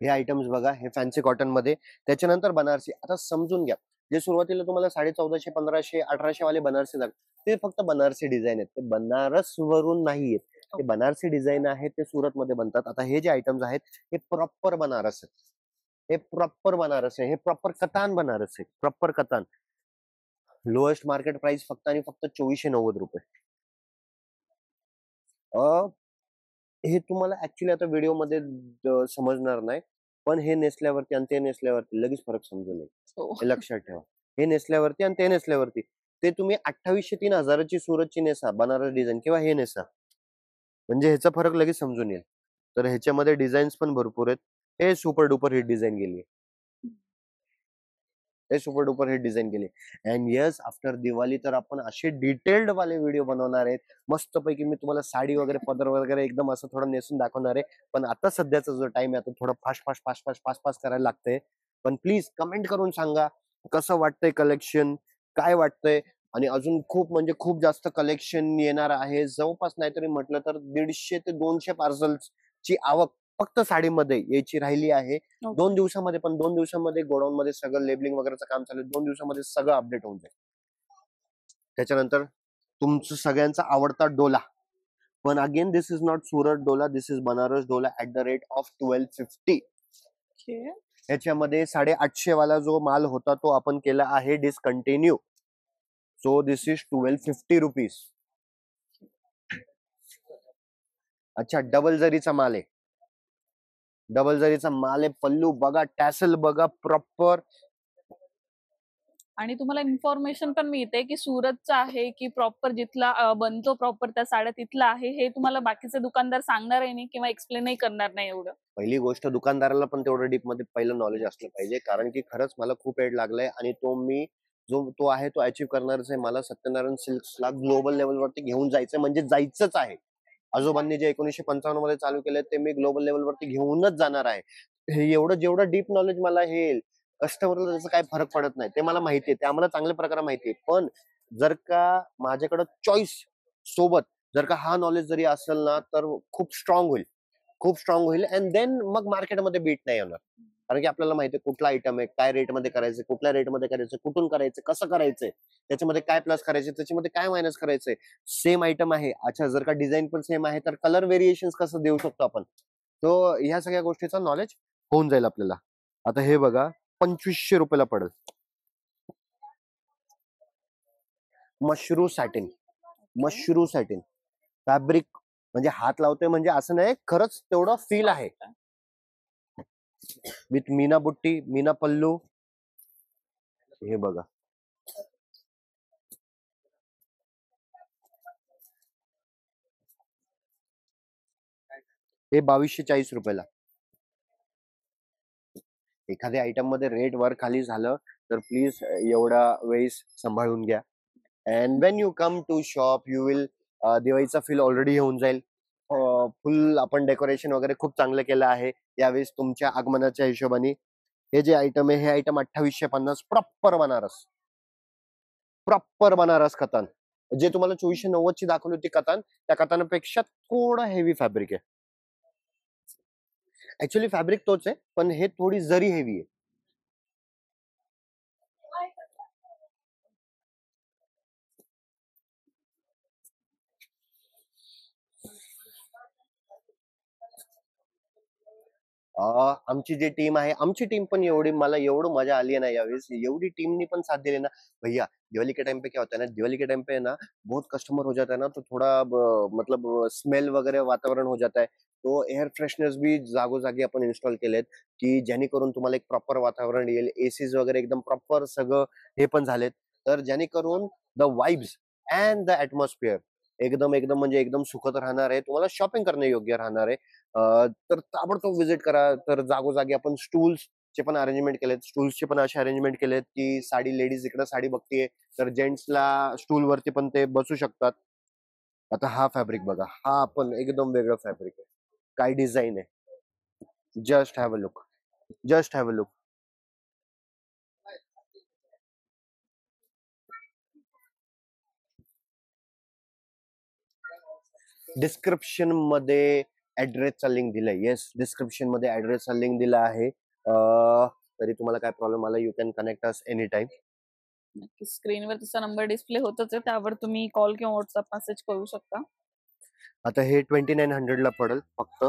हे आयटम्स बघा, हे फॅन्सी कॉटन मध्ये. त्याच्यानंतर बनारसी. आता समजून घ्या, जे सुरुवातीला तुम्हाला 1450, 1500, 1800 वाले बनारसी ते फक्त बनारसी डिझाईन आहेत, ते बनारस वरून नाहीयेत. ते बनारसी डिझाईन आहे, ते सुरत मध्ये बनतात. आता हे जे आयटम्स आहेत हे प्रॉपर बनारस आहेत. हे प्रॉपर बनारस आहे, हे प्रॉपर कतान बनारस आहे, प्रॉपर कतान. लोएस्ट मार्केट प्राइस फक्त आणि फक्त 2490 रुपये. हे तुम्हाला ऍक्च्युली आता व्हिडिओ मध्ये समजणार नाही, पण हे नेसल्यावरती आणि ते नेसल्यावरती लगेच फरक समजून येईल. हे लक्षात ठेवा. हे नेसल्यावरती आणि ते नेसल्यावरती, ते तुम्ही 2800 3000ची सुरतची नेसा बनारस डिझाईन, किंवा हे नेसा, म्हणजे ह्याचा फरक लगेच समजून येईल. तर ह्याच्यामध्ये डिझाईन्स पण भरपूर आहेत. हे सुपर डुपर हिट डिझाईन गेली, हे सुपर डुपर हिट डिझाईन केली. अँड यस, आफ्टर दिवाळी तर आपण असे डिटेल्ड वाले व्हिडिओ बनवणार आहेत. मस्तपैकी मी तुम्हाला साडी वगैरे, पदर वगैरे एकदम असं थोडं नेसून दाखवणार आहे. पण आता सध्याचा जो टाइम आहे, आता थोडं fast fast fast fast fast fast करायला लागतंय. पण प्लीज कमेंट करून सांगा कसं वाटतंय कलेक्शन, काय वाटतंय. आणि अजून खूप म्हणजे खूप जास्त कलेक्शन येणार आहे. जवळपास नाहीतरी म्हटलं तर 150 ते 200 पार्सल्सची आवक फक्त साडीमध्ये यायची राहिली आहे. 2 दिवसामध्ये, पण 2 दिवसामध्ये गोडाऊन मध्ये सगळं लेबलिंग वगैरेचं काम चालू आहे. 2 दिवसामध्ये सगळं अपडेट होऊन जाईल. त्याच्यानंतर तुमचं सगळ्यांचा आवडता डोला, पण again this is not Surat Dola, this is Banaras Dola at the rate of 1250. ह्याच्यामध्ये 850 वाला जो माल होता तो आपण केला आहे discontinue. So this is 1250 rupees. अच्छा, डबल जरीचा माल आहे, डबल जरीचा माल आहे. पल्लू बघा, टॅसल बघा प्रॉपर. आणि तुम्हाला इन्फॉर्मेशन पण मिळते की सुरतचा आहे की प्रॉपर जिथला बनतो प्रॉपर त्या साड्या तिथला आहे. हे तुम्हाला बाकीचे दुकानदार सांगणार आहे नाही किंवा एक्सप्लेनही करणार नाही एवढं. पहिली गोष्ट, दुकानदाराला पण तेवढं डीप मध्ये पहिलं नॉलेज असलं पाहिजे, कारण की खरंच मला खूप एड लागलाय आणि तो मी जो तो आहे तो अचीव्ह करणारच आहे. मला सत्यनारायण सिल्क्सला ग्लोबल लेवलवरती घेऊन जायचं, म्हणजे जायचंच आहे. आजोबांनी जे 1955 मध्ये चालू केलं ते मी ग्लोबल लेवलवरती घेऊनच जाणार आहे. हे एवढं जेवढं डीप नॉलेज मला हे येईल, कस्टमरला त्याचा काय फरक पडत नाही, ते मला माहिती आहे, ते आम्हाला चांगल्या प्रकारे माहिती आहे. पण जर का माझ्याकडे चॉईस सोबत जर का हा नॉलेज जरी असेल ना, तर खूप स्ट्रॉंग होईल, खूप स्ट्रॉंग होईल. अँड देन मग मार्केटमध्ये बीट नाही येणार, कारण की आपल्याला माहिती आहे कुठला आयटम आहे, काय रेटमध्ये करायचं, कुठल्या रेटमध्ये करायचं, कुठून करायचं, कसं करायचंय, त्याच्यामध्ये काय प्लस करायचे, त्याच्यामध्ये काय मायनस करायचंय. सेम आयटम आहे, अच्छा जर का डिझाईन पण सेम आहे तर कलर व्हेरिएशन कसं देऊ शकतो आपण, तो ह्या सगळ्या गोष्टीचा नॉलेज होऊन जाईल आपल्याला. आता हे बघा, 2500 रुपयाला पडेल. Mashru satin, mashru satin fabric, म्हणजे हात लावतोय म्हणजे असं नाही, खरंच तेवढं फील आहे. विथ मीना बुट्टी, मीना पल्लू. हे बघा, हे 2240 रुपयाला. एखाद्या आयटम मध्ये रेट वर खाली झालं तर प्लीज एवढा वेळेस सांभाळून घ्या. And when you come to shop you will, दिवाळीचा फील ऑलरेडी येऊन जाईल. फुल आपण डेकोरेशन वगैरे खूप चांगलं केलं आहे यावेळेस तुमच्या आगमनाच्या हिशोबाने. हे जे आयटम आहे हे item 2850, proper Banaras, proper Banaras कतान. जे तुम्हाला 2490 ची दाखवली होती कतान, त्या कतानापेक्षा थोडं हेवी फॅब्रिक आहे. ऍक्च्युअली फॅब्रिक तोच आहे, पण हे थोडी जरी हेवी आहे. आमची जी टीम आहे, आमची टीम पण एवढी, मला एवढं मजा आली है ना यावेळेस, एवढी टीमनी पण साथ दिली ना भैया. दिवाली के टाइम पे क्या होता है ना, दिवाली के टाइम पे ना बहुत कस्टमर हो जाता है ना, तो थोड़ा मतलब स्मेल वगैरे वातावरण हो जाता है. तो एअर फ्रेशनर्स भी जागोजागी आपण इन्स्टॉल केलेत, की जेणेकरून तुम्हाला एक प्रॉपर वातावरण येईल. एसीज वगैरे एकदम प्रॉपर सगळं हे पण झालेत, तर जेणेकरून the vibes and the atmosphere एकदम एकदम म्हणजे एकदम सुखद राहणार आहे. तुम्हाला शॉपिंग करणे योग्य राहणार आहे. तर ताबडतोब व्हिजिट करा. तर जागोजागी आपण स्टूल्सचे पण अरेंजमेंट केलेत, स्टूल्सचे पण असे अरेंजमेंट केलेत की साडी, लेडीज इकडे साडी बघतीये तर जेंट्सला स्टूल वरती पण ते बसू शकतात. आता हा फॅब्रिक बघा, हा पण एकदम वेगळं फॅब्रिक आहे, काय डिझाईन आहे. Just have a look, just have a look. Description मध्ये ऍड्रेसचा लिंक दिलाय. येस, डिस्क्रिप्शन मध्ये ऍड्रेसचा लिंक दिला आहे. तरी तुम्हाला काय प्रॉब्लेम आला, you can connect us any time. नक्की स्क्रीनवर तसा नंबर डिस्प्ले होतच आहे, त्यावर तुम्ही कॉल किंवा व्हॉट्सअप मेसेज करू शकता. आता हे 2900 ला पडेल फक्त.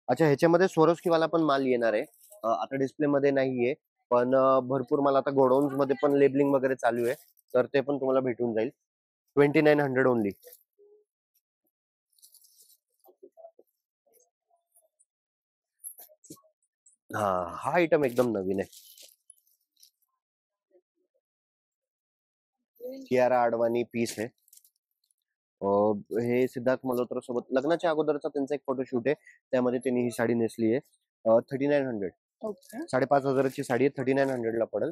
अच्छा, ह्याच्यामध्ये सोरोस्की वाला पण माल येणार आहे. आता डिस्प्ले मध्ये नाहीये, पण भरपूर मला आता गोडाऊन्स मध्ये पण लेबलिंग वगैरे चालू आहे, तर ते पण तुम्हाला भेटून जाईल. 2900 ओनली. हा आयटम एकदम नवीन आहे. कियारा अडवाणी पीस आहे. हे सिद्धार्थ मल्होत्रा सोबत लग्नाच्या अगोदरचा त्यांचा एक फोटोशूट आहे, त्यामध्ये त्यांनी ही साडी नेसली आहे. 3900. ओके. 5500ची साडी आहे, 3900 ला पडेल.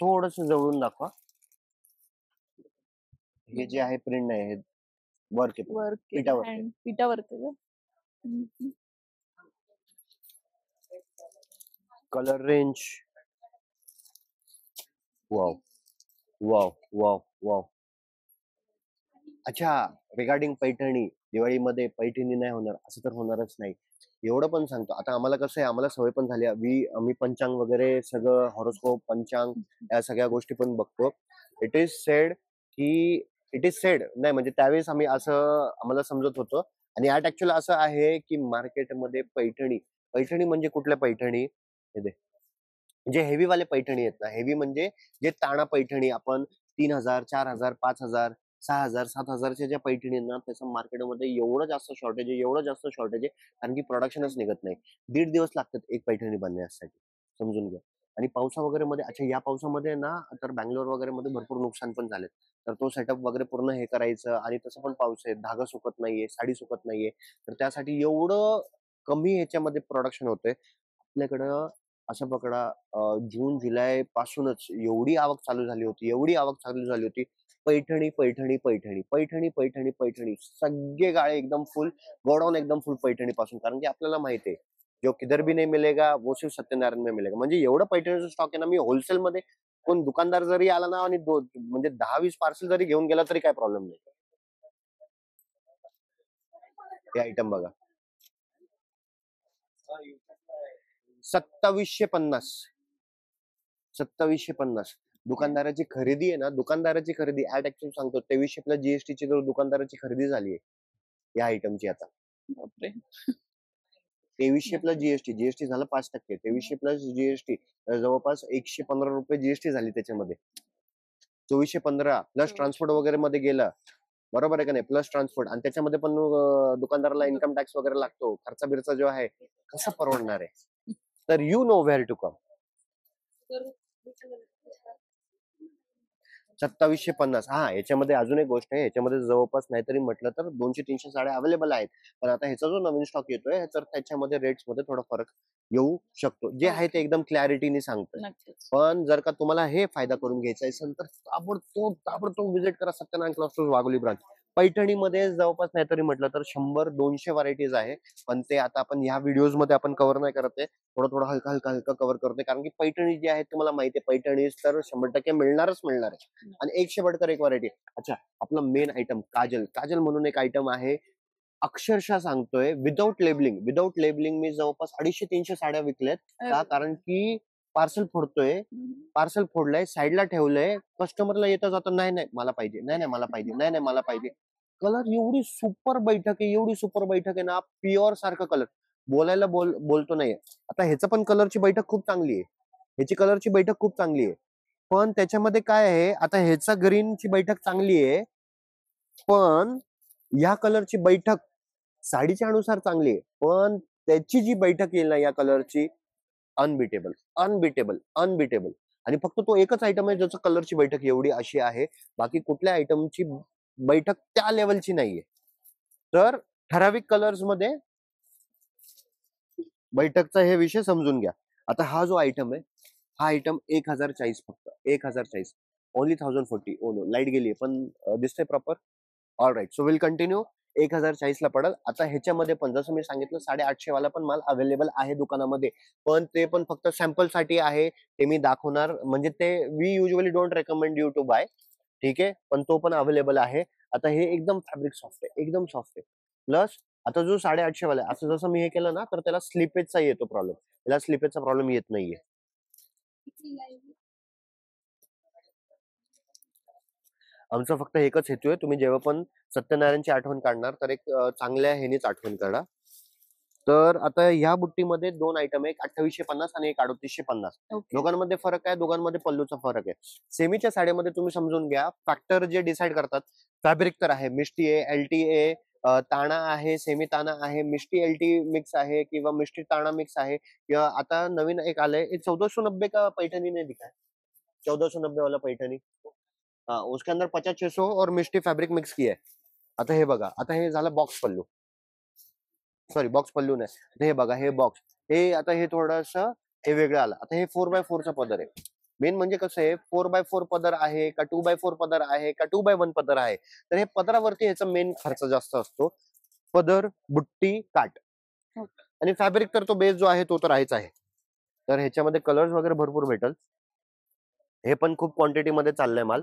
थोडस जवळून दाखवा. हे जे आहे प्रिंट नाही, हे वर्क आहे, वर्क पिठावर आहे. पिठावर हम्म. Colour range wow wow wow wow. अच्छा, रिगार्डिंग पैठणी, दिवाळीमध्ये पैठणी नाही होणार असं तर होणारच नाही, एवढं पण सांगतो. आता आम्हाला कसं आहे, आम्हाला सवय पण झाली, आम्ही पंचांग वगैरे सगळं, हॉरोस्कोप, पंचांग, या सगळ्या गोष्टी पण बघतो. इट इज सेड की इट इज सेड नाही, म्हणजे त्यावेळेस आम्ही असं आम्हाला समजत होतं. आणि ऍट ऍक्च्युअल असं आहे की मार्केटमध्ये पैठणी, पैठणी म्हणजे कुठल्या पैठणी, हे दे, जे हेवी वाले पैठणी आहेत ना, हेवी म्हणजे जे ताणा पैठणी, आपण 3000, 4000, 5000, 6000, 7000च्या ज्या पैठणी आहेत ना, त्याचं मार्केटमध्ये एवढं जास्त शॉर्टेज आहे, एवढं जास्त शॉर्टेज आहे, कारण की प्रोडक्शनच निघत नाही. 1.5 दिवस लागतात एक पैठणी बनण्यासाठी, समजून घ्या. आणि पावसा वगैरे मध्ये, अच्छा या पावसामध्ये ना, तर बँगलोर वगैरे मध्ये भरपूर नुकसान पण झाले, तर तो सेटअप वगैरे पूर्ण हे करायचं. आणि तसं पण पाऊस आहे, धागा सुकत नाहीये, साडी सुकत नाहीये, तर त्यासाठी एवढं कमी ह्याच्यामध्ये प्रोडक्शन होतंय आपल्याकडं. असं पकडा, जून जुलै पासूनच एवढी आवक चालू झाली होती, एवढी आवक चालू झाली होती. पैठणी पैठणी पैठणी पैठणी पैठणी पैठणी, सगळे गाळे एकदम फुल, गोडाऊन एकदम फुल पैठणी पासून. कारण की आपल्याला माहिती आहे, जो किधर भी नहीं मिलेगा वो सिर्फ सत्यनारायण में मिलेगा. म्हणजे एवढं पैठणीचं स्टॉक आहे ना, मी होलसेल मध्ये, कोण दुकानदार जरी आला ना आणि म्हणजे 10-20 पार्सल जरी घेऊन गेला तरी काय प्रॉब्लेम नाही. हे आयटम बघा, 2750. 2750. दुकानदाराची खरेदी आहे ना, दुकानदाराची खरेदी ऍट ऍक्च्युअल सांगतो, 2300 प्लस जीएसटी ची दुकानदाराची खरेदी झाली आहे या आयटमची. आता बापरे. 2300 प्लस जीएसटी, जीएसटी झालं 5%, 2300 प्लस जीएसटी, जवळपास 115 रुपये जीएसटी झाली त्याच्यामध्ये. 2415 प्लस ट्रान्सपोर्ट वगैरे मध्ये गेलं, बरोबर आहे का नाही, प्लस ट्रान्सपोर्ट. आणि त्याच्यामध्ये पण दुकानदाराला इन्कम टॅक्स वगैरे लागतो, खर्च बिर्चा जो आहे, कसं परवडणार आहे. तर you know where to come. 2750. हा, याच्यामध्ये अजून एक गोष्ट आहे, याच्यामध्ये जवळपास नाहीतरी म्हटलं तर 200-300 साड्या अवेलेबल आहेत. पण आता ह्याचा जो नवीन स्टॉक येतोय, तर त्याच्यामध्ये रेट्स मध्ये थोडा फरक येऊ शकतो. जे आहे ते एकदम क्लॅरिटीने सांगतोय. नक्कीच. पण जर का तुम्हाला हे फायदा करून घ्यायचा असेल, तर ताबडतोब विजिट करा Satyanarayan cloth stores Wagholi branch. पैठणीमध्ये जवळपास नाहीतरी म्हटलं तर 100-200 व्हरायटीज आहे, पण ते आता आपण ह्या व्हिडिओज मध्ये आपण कव्हर नाही करत आहे, थोडं थोडं हलका हलका हलका कव्हर करतोय. कारण की पैठणी जी आहे तुम्हाला माहिती आहे, पैठणी तर 100% मिळणारच मिळणार आहे. आणि 100 बडकर एक व्हरायटी. अच्छा, आपला मेन आयटम काजल, काजल म्हणून एक आयटम आहे. अक्षरशः सांगतोय, विदाऊट लेबलिंग मी जवळपास 250-300 साड्या विकल्यात. का? कारण की पार्सल फोडतोय, पार्सल फोडलंय, साईडला ठेवलंय, कस्टमरला येता जाता, नाही नाही मला पाहिजे, नाही नाही मला पाहिजे, नाही नाही मला पाहिजे. कलर एवढी सुपर बैठक आहे, एवढी सुपर बैठक आहे ना, प्युअर सारखं कलर, बोलायला बोलतो नाहीये. आता ह्याचं पण कलरची बैठक खूप चांगली आहे, ह्याची कलरची बैठक खूप चांगली आहे. पण त्याच्यामध्ये काय आहे, आता ह्याचा ग्रीनची बैठक चांगली आहे, पण या कलरची बैठक साडीच्या अनुसार चांगली आहे, पण त्याची जी बैठक येईल ना या कलरची, अनबिटेबल अनबिटेबल अनबिटेबल. आणि फक्त तो एकच आयटम आहे ज्याचं कलरची बैठक एवढी अशी आहे, बाकी कुठल्या आयटमची बैठक त्या लेवलची नाहीये. तर ठराविक कलर्स मध्ये बैठकचा हे विषय समजून घ्या. आता हा जो आयटम आहे, हा आयटम 1040, फक्त 1040, ओनली 1040. ओ नो, लाईट गेली पण दिसतंय proper. All right, so will continue. 1040 ला पडेल. आता ह्याच्यामध्ये पण जसं मी सांगितलं, 850 वाला पण माल अवेलेबल आहे दुकानामध्ये, पण ते पण फक्त सॅम्पल साठी आहे, ते मी दाखवणार. म्हणजे ते we usually don't recommend you to buy. ठीक आहे, पण तो पण अवेलेबल आहे. आता हे एकदम फॅब्रिक सॉफ्ट आहे, एकदम सॉफ्ट आहे. प्लस आता जो 850 वाला आहे, असं जसं मी हे केलं ना, तर त्याला स्लिपेजचा येतो प्रॉब्लेम. त्याला स्लिपेजचा प्रॉब्लेम येत नाहीये. आमचा फक्त एकच हेतू आहे, तुम्ही जेव्हा पण सत्यनारायणची आठवण काढणार तर एक चांगल्या ह्यानेच आठवण काढा. तर आता ह्या बुट्टीमध्ये 2 आयटम आहे, एक 2850 आणि एक 3850. ओके. दोघांमध्ये फरक आहे, दोघांमध्ये पल्लूचा फरक आहे. सेमीच्या साडीमध्ये तुम्ही समजून घ्या, फॅक्टर जे डिसाईड करतात, फॅब्रिक तर आहे, मिष्टी आहे, एलटी आहे, ताणा आहे, सेमी ताणा आहे, मिष्टी एलटी मिक्स आहे किंवा मिष्टी ताणा मिक्स आहे किंवा आता नवीन एक आलंय, 1490 का पैठणी ने दिखा है, 1490 वाला पैठणी. हाँ, उसके अंदर 50-600 और मिष्टी फैब्रिक मिक्स किया है. आता हे बघा, आता हे झालं बॉक्स पल्लू, सॉरी बॉक्स पल्लू नाही. आता हे बघा, हे बॉक्स, हे आता हे थोडंसं हे वेगळं आलं. आता हे 4x4 चा पदर आहे. मेन म्हणजे कसं आहे, 4x4 पदर आहे का 2x4 पदर आहे का 2x1 पदर आहे, तर हे पदरावरती ह्याचा मेन खर्च जास्त असतो. पदर, बुट्टी, काठ ओके. आणि फॅब्रिक तर तो बेस जो आहे तो तर आहेच आहे. तर ह्याच्यामध्ये कलर्स वगैरे भरपूर भेटल. हे पण खूप क्वांटिटी मध्ये चाललंय माल.